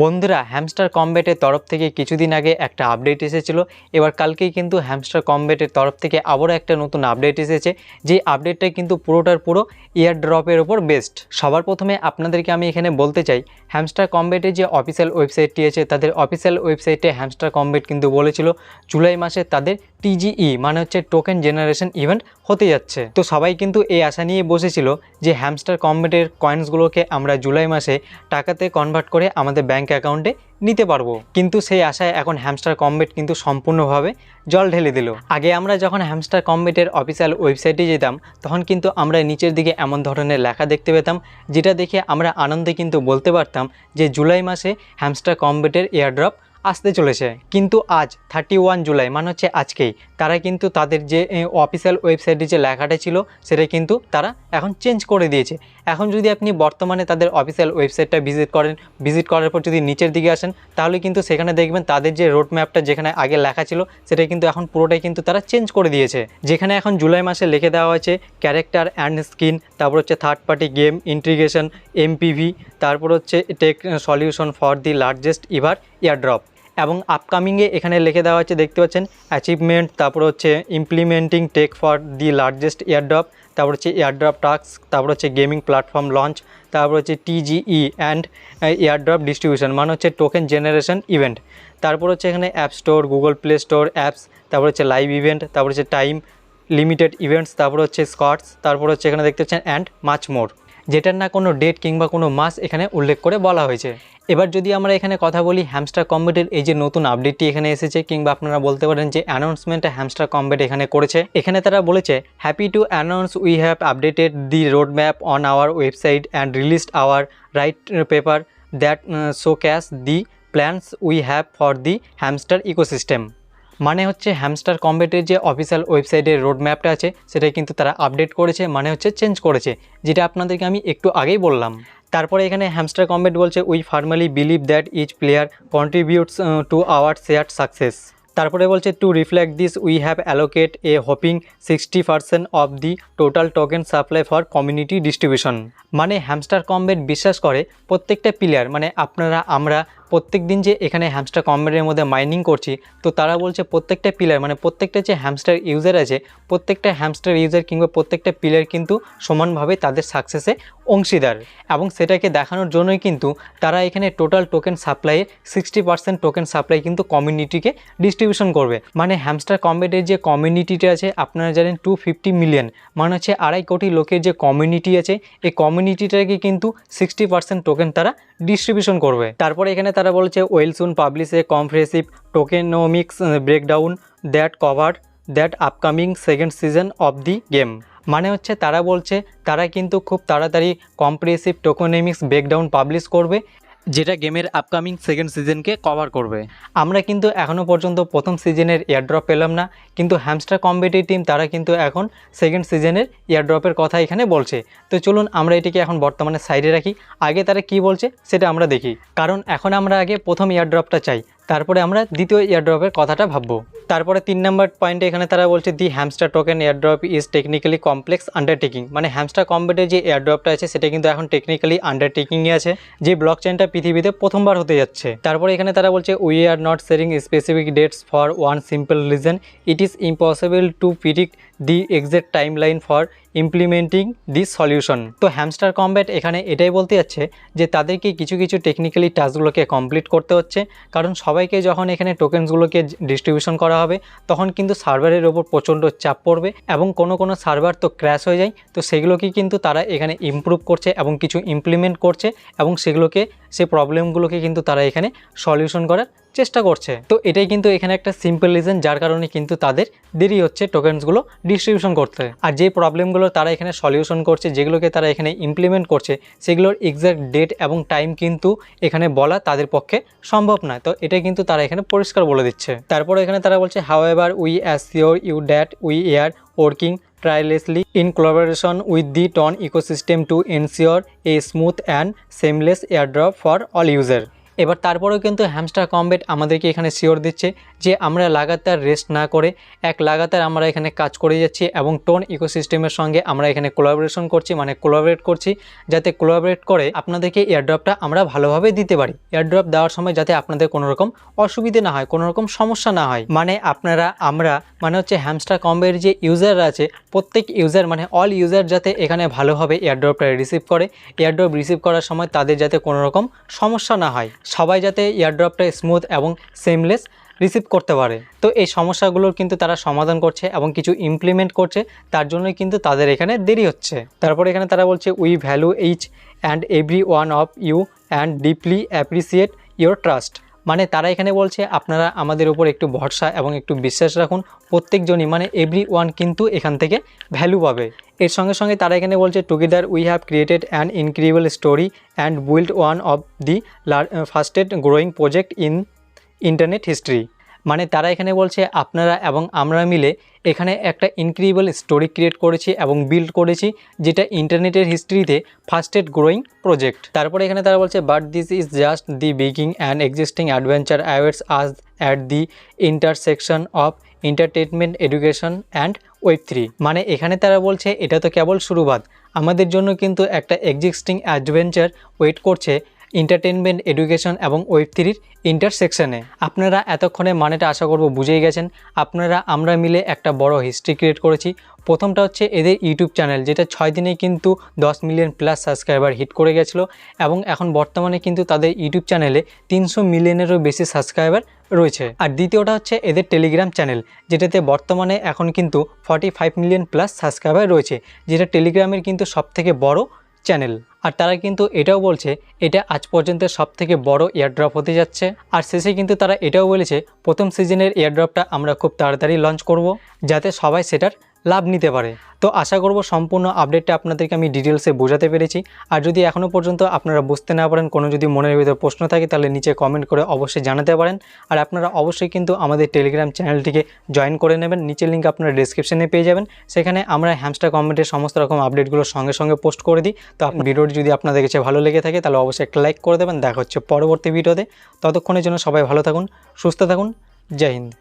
বন্ধুরা হ্যামস্টার কমব্যাটের তরফ থেকে কিছুদিন আগে একটা আপডেট এসেছিল। এবার কালকেই কিন্তু হ্যামস্টার কমব্যাটের তরফ থেকে আবারও একটা নতুন আপডেট এসেছে, যে আপডেটটা কিন্তু পুরোটার পুরো এয়ার ড্রপের ওপর বেসড। সবার প্রথমে আপনাদেরকে আমি এখানে বলতে চাই, হ্যামস্টার কমব্যাটের যে অফিসিয়াল ওয়েবসাইটটি আছে, তাদের অফিসিয়াল ওয়েবসাইটে হ্যামস্টার কমব্যাট কিন্তু বলেছিল জুলাই মাসে তাদের টিজিই মানে হচ্ছে টোকেন জেনারেশন ইভেন্ট হতে যাচ্ছে। তো সবাই কিন্তু এই আশা নিয়ে বসেছিল যে হ্যামস্টার কমব্যাটের কয়েন্সগুলোকে আমরা জুলাই মাসে টাকাতে কনভার্ট করে আমাদের ব্যাঙ্ক অ্যাকাউন্টে নিতে পারবো। কিন্তু সেই আশায় এখন হ্যামস্টার কমব্যাট কিন্তু সম্পূর্ণভাবে জল ঢেলে দিল। আগে আমরা যখন হ্যামস্টার কমব্যাটের অফিসিয়াল ওয়েবসাইটে যেতাম, তখন কিন্তু আমরা নিচের দিকে এমন ধরনের লেখা দেখতে পেতাম, যেটা দেখে আমরা আনন্দে কিন্তু বলতে পারতাম যে জুলাই মাসে হ্যামস্টার কমব্যাটের এয়ারড্রপ আসতে চলেছে। কিন্তু আজ 31 জুলাই মানে হচ্ছে আজকেই তারা কিন্তু তাদের যে অফিসিয়াল ওয়েবসাইটে যে লেখাটা ছিল সেটা কিন্তু তারা এখন চেঞ্জ করে দিয়েছে। এখন যদি আপনি বর্তমানে তাদের অফিসিয়াল ওয়েবসাইটটা ভিজিট করার পর যদি নিচের দিকে আসেন, তাহলে কিন্তু সেখানে দেখবেন তাদের যে রোড ম্যাপটা যেখানে আগে লেখা ছিল সেটা কিন্তু এখন পুরোটাই কিন্তু তারা চেঞ্জ করে দিয়েছে। যেখানে এখন জুলাই মাসে লিখে দেওয়া হয়েছে ক্যারেক্টার অ্যান্ড স্কিন, তারপর হচ্ছে third party game integration MPV, তারপর হচ্ছে tech solution for the largest ever airdrop. এবং আপকামিংয়ে এখানে লিখে দেওয়া হচ্ছে, দেখতে পাচ্ছেন অ্যাচিভমেন্ট, তারপর হচ্ছে implementing tech for the largest airdrop, তারপর হচ্ছে এয়ারড্রপ টাস্ক, তারপর হচ্ছে গেমিং প্ল্যাটফর্ম লঞ্চ, তারপর হচ্ছে টিজিই অ্যান্ড এয়ারড্রপ ডিস্ট্রিবিউশন মানে হচ্ছে টোকেন জেনারেশন ইভেন্ট। তারপর হচ্ছে এখানে app store, Google play store apps, তারপর হচ্ছে লাইভ ইভেন্ট, তারপর হচ্ছে টাইম লিমিটেড ইভেন্টস, তারপর হচ্ছে স্কটস, তারপর হচ্ছে এখানে দেখতে পাচ্ছেন অ্যান্ড মাচ মোর, যেটার না কোনো ডেট কিংবা কোনো মাস এখানে উল্লেখ করে বলা হয়েছে। এবার যদি আমরা এখানে কথা বলি হ্যামস্টার কমব্যাটের এই যে নতুন আপডেটটি এখানে এসেছে, কিংবা আপনারা বলতে পারেন যে অ্যানাউন্সমেন্টটা হ্যামস্টার কমব্যাট এখানে করেছে, এখানে তারা বলেছে happy to announce we have updated the road map on our website and released our white paper that showcase the plans we have for the hamster ecosystem. মানে হচ্ছে হ্যামস্টার কমব্যাটের যে অফিসিয়াল ওয়েবসাইটের রোড ম্যাপটা আছে সেটা কিন্তু তারা আপডেট করেছে, মানে হচ্ছে চেঞ্জ করেছে, যেটা আপনাদেরকে আমি একটু আগেই বললাম। তারপরে এখানে হ্যামস্টার কমব্যাট বলছে we firmly believe that each player contributes to our shared success. তারপরে বলছে to reflect this we have allocate a whopping 60% of the total token supply for community distribution. মানে হ্যামস্টার কমব্যাট বিশ্বাস করে প্রত্যেকটা player মানে আপনারা আমরা প্রত্যেক দিন যে এখানে হ্যামস্টার কমব্যাটের মধ্যে মাইনিং করছি, তো তারা বলছে প্রত্যেকটা প্লেয়ার মানে প্রত্যেকটা যে হ্যামস্টার ইউজার আছে, প্রত্যেকটা হ্যামস্টার ইউজার কিংবা প্রত্যেকটা প্লেয়ার কিন্তু সমানভাবে তাদের সাকসেসে অংশীদার। এবং সেটাকে দেখানোর জন্যই কিন্তু তারা এখানে টোটাল টোকেন সাপ্লাইয়ের 60% টোকেন সাপ্লাই কিন্তু কমিউনিটিকে ডিস্ট্রিবিউশন করবে। মানে হ্যামস্টার কমব্যাটের যে কমিউনিটিটা আছে আপনারা জানেন 250 মিলিয়ন মানে হচ্ছে 2.5 কোটি লোকের যে কমিউনিটি আছে, এই কমিউনিটিটাকে কিন্তু 60% টোকেন তারা ডিস্ট্রিবিউশন করবে। তারপরে এখানে তারা বলছে we'll soon publish a comprehensive tokenomics breakdown that cover that upcoming second season of the game. মানে হচ্ছে তারা বলছে তারা কিন্তু খুব তাড়াতাড়ি কম্প্রিহেন্সিভ টোকেনোমিক্স ব্রেকডাউন পাবলিশ করবে, যেটা গেমের আপকামিং সেকেন্ড সিজনকে কভার করবে। আমরা কিন্তু এখনও পর্যন্ত প্রথম সিজনের এয়ারড্রপ পেলাম না, কিন্তু হ্যামস্টার কমব্যাটের টিম তারা কিন্তু এখন সেকেন্ড সিজনের এয়ারড্রপের কথা এখানে বলছে। তো চলুন আমরা এটিকে এখন বর্তমানে সাইডে রাখি, আগে তারা কি বলছে সেটা আমরা দেখি। কারণ এখন আমরা আগে প্রথম এয়ারড্রপটা চাই, তারপরে আমরা দ্বিতীয় এয়ারড্রপের কথাটা ভাববো। তারপরে 3 নম্বর পয়েন্টে এখানে তারা বলছে the hamster token airdrop is technically complex undertaking. মানে হ্যামস্টার কমব্যাটের যে এয়ারড্রপটা আছে সেটা কিন্তু এখন টেকনিক্যালি আন্ডারটেকিংয়ে আছে, যে ব্লক চেনটা পৃথিবীতে প্রথমবার হতে যাচ্ছে। তারপরে এখানে তারা বলছে we are not sharing specific dates for one simple reason, it is impossible to predict the exact time line for implementing this solution. তো হ্যামস্টার কমব্যাট এখানে এটাই বলতে যাচ্ছে যে তাদেরকে কিছু কিছু টেকনিক্যালি টাস্কগুলোকে কমপ্লিট করতে হচ্ছে, কারণ সবাইকে যখন এখানে টোকেনসগুলোকে ডিস্ট্রিবিউশন করা হবে তখন কিন্তু সার্ভারের ওপর প্রচণ্ড চাপ পড়বে এবং কোনো সার্ভার তো ক্র্যাশ হয়ে যায়। তো সেগুলোকে কিন্তু তারা এখানে ইমপ্রুভ করছে এবং কিছু ইমপ্লিমেন্ট করছে এবং সেগুলোকে সেই প্রবলেমগুলোকে কিন্তু তারা এখানে সলিউশন করার চেষ্টা করছে। তো এটাই কিন্তু এখানে একটা সিম্পল রিজন, যার কারণে কিন্তু তাদের দেরি হচ্ছে টোকেনসগুলো ডিস্ট্রিবিউশন করতে। আর যে প্রবলেমগুলো তারা এখানে সলিউশন করছে, যেগুলোকে তারা এখানে ইমপ্লিমেন্ট করছে, সেগুলোর এক্সাক্ট ডেট এবং টাইম কিন্তু এখানে বলা তাদের পক্ষে সম্ভব নয়। তো এটা কিন্তু তারা এখানে পরিষ্কার বলে দিচ্ছে। তারপরে এখানে তারা বলছে however we assure you that we are working tirelessly in collaboration with the TON ecosystem to ensure a smooth and seamless airdrop for all users. এবার তারপরেও কিন্তু হ্যামস্টার কমব্যাট আমাদেরকে এখানে শিওর দিচ্ছে যে আমরা লাগাতার রেস্ট না করে লাগাতার আমরা এখানে কাজ করে যাচ্ছি এবং টোন ইকোসিস্টেমের সঙ্গে আমরা এখানে কোলাবোরেশন করছি, মানে কোলাবোরেট করছি, যাতে কোলাবোরেট করে আপনাদেরকে এয়ারড্রপটা আমরা ভালোভাবে দিতে পারি। এয়ারড্রপ দেওয়ার সময় যাতে আপনাদের কোনো রকম অসুবিধে না হয়, কোনো রকম সমস্যা না হয়, মানে আমরা মানে হচ্ছে হ্যামস্টার কমব্যাটের যে ইউজার আছে প্রত্যেক ইউজার মানে অল ইউজার যাতে এখানে ভালোভাবে এয়ারড্রপটা রিসিভ করে, এয়ারড্রপ রিসিভ করার সময় তাদের যাতে কোনো রকম সমস্যা না হয়, সবাই যাতে এয়ারড্রপটা স্মুথ এবং সেমলেস রিসিভ করতে পারে। তো এই সমস্যাগুলোর কিন্তু তারা সমাধান করছে এবং কিছু ইমপ্লিমেন্ট করছে, তার জন্যই কিন্তু তাদের এখানে দেরি হচ্ছে। তারপরে এখানে তারা বলছে we value each and every one of you and deeply appreciate your trust. মানে তারা এখানে বলছে আপনারা আমাদের উপর একটু ভরসা এবং একটু বিশ্বাস রাখুন, প্রত্যেকজনই মানে এভরি ওয়ান কিন্তু এখান থেকে ভ্যালু পাবে। এর সঙ্গে সঙ্গে তারা এখানে বলছে together we have created an incredible story and build one of the fastest growing project in internet history. মানে তারা এখানে বলছে আপনারা এবং আমরা মিলে এখানে একটা ইনক্রেডিবল স্টোরি ক্রিয়েট করেছি এবং বিল্ড করেছি, যেটা ইন্টারনেটের হিস্ট্রিতে ফাস্টেস্ট গ্রোয়িং প্রজেক্ট। তারপরে এখানে তারা বলছে but this is just the beginning and exciting adventure awaits us at the intersection of entertainment, education and Web3। মানে এখানে তারা বলছে এটা তো কেবল শুরুবাত, আমাদের জন্য কিন্তু একটা এক্সিস্টিং অ্যাডভেঞ্চার ওয়েট করছে এন্টারটেনমেন্ট, এডুকেশন এবং Web3-র ইন্টারসেকশনে। আপনারা এতক্ষণে মানেটা আশা করব বুঝেই গেছেন। আমরা মিলে একটা বড় হিস্ট্রি ক্রিয়েট করেছি। প্রথমটা হচ্ছে এদের ইউটিউব চ্যানেল, যেটা 6 দিনে কিন্তু 10 মিলিয়ন প্লাস সাবস্ক্রাইবার হিট করে গেছিলো এবং এখন বর্তমানে কিন্তু তাদের ইউটিউব চ্যানেলে 300 মিলিয়নেরও বেশি সাবস্ক্রাইবার রয়েছে। আর দ্বিতীয়টা হচ্ছে এদের টেলিগ্রাম চ্যানেল, যেটাতে বর্তমানে এখন কিন্তু 45 মিলিয়ন প্লাস সাবস্ক্রাইবার রয়েছে, যেটা টেলিগ্রামের কিন্তু সবথেকে বড় চ্যানেল। আর তারা কিন্তু এটাও বলছে এটা আজ পর্যন্ত সবথেকে বড় এয়ারড্রপ হতে যাচ্ছে। আর শেষে কিন্তু তারা এটাও বলেছে প্রথম সিজনের এয়ারড্রপটা আমরা খুব তাড়াতাড়ি লঞ্চ করব, যাতে সবাই সেটার লাভ নিতে পারে। তো আশা করব সম্পূর্ণ আপডেটটা আপনাদেরকে আমি ডিটেলসে বোঝাতে পেরেছি। আর যদি এখনও পর্যন্ত আপনারা বুঝতে না পারেন, কোনো যদি মনের ভিতরে প্রশ্ন থাকে, তাহলে নিচে কমেন্ট করে অবশ্যই জানাতে পারেন। আর আপনারা অবশ্যই কিন্তু আমাদের টেলিগ্রাম চ্যানেলটিকে জয়েন করে নেবেন, নিচের লিঙ্ক আপনারা ডেসক্রিপশনে পেয়ে যাবেন। সেখানে আমরা হ্যামস্টার কমব্যাটের সমস্ত রকম আপডেটগুলো সঙ্গে সঙ্গে পোস্ট করে দিই। তো ভিডিওটি যদি আপনাদের কাছে ভালো লেগে থাকে তাহলে অবশ্যই একটা লাইক করে দেবেন। দেখা হচ্ছে পরবর্তী ভিডিওতে। ততক্ষণের জন্য সবাই ভালো থাকুন, সুস্থ থাকুন। জয় হিন্দ।